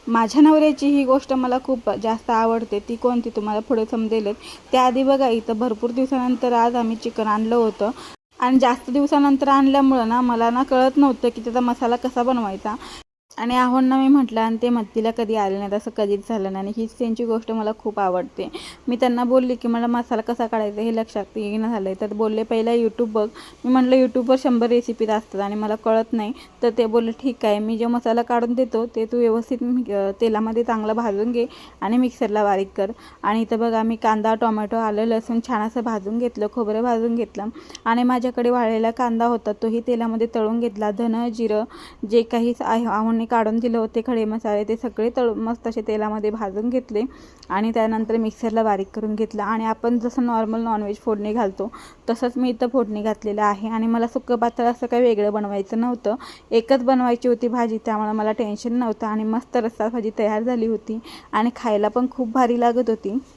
माझ्या नवऱ्याची ही गोष्ट मला खूप जास्त आवडते. ती कोणती तुम्हाला पुढे समजेलच. त्याआधी बघा, इथं भरपूर दिवसानंतर आज आम्ही चिकन आणलं होतं आणि जास्त दिवसानंतर आणल्यामुळं ना मला ना कळत नव्हतं की त्याचा मसाला कसा बनवायचा. आणि आहोंना मी म्हटलं आणि ते मदतीला कधी आले नाहीत, असं कधीच झालं नाही. आणि हीच त्यांची गोष्ट मला खूप आवडते. मी त्यांना बोलले की मला मसाला कसा काढायचा हे लक्षात येईना झालं आहे. तर बोलले पहिला यूट्यूब बघ. मी म्हटलं यूट्यूबवर 100 रेसिपीज असतात आणि मला कळत नाही. तर ते बोलले ठीक आहे, मी जो मसाला काढून देतो ते तू व्यवस्थित तेलामध्ये चांगला भाजून घे आणि मिक्सरला बारीक कर. आणि इथं बघा, मी कांदा, टोमॅटो, आलं, लसूण छान असं भाजून घेतलं, खोबरं भाजून घेतलं आणि माझ्याकडे वाळलेला कांदा होता तोही तेलामध्ये तळून घेतला. धनं, जिरं जे काही आहोंनी काढून दिले होते खडे मसाले ते सगळे तळून मस्त असे तेलामध्ये भाजून घेतले आणि त्यानंतर मिक्सरला बारीक करून घेतलं. आणि आपण जसं नॉर्मल नॉनव्हेज फोडणी घालतो तसंच मी इथं फोडणी घातलेलं आहे. आणि मला सुक्कं पातळ असं काही वेगळं बनवायचं नव्हतं, एकच बनवायची होती भाजी, त्यामुळे मला टेन्शन नव्हतं. आणि मस्त रस्सा भाजी तयार झाली होती आणि खायला पण खूप भारी लागत होती.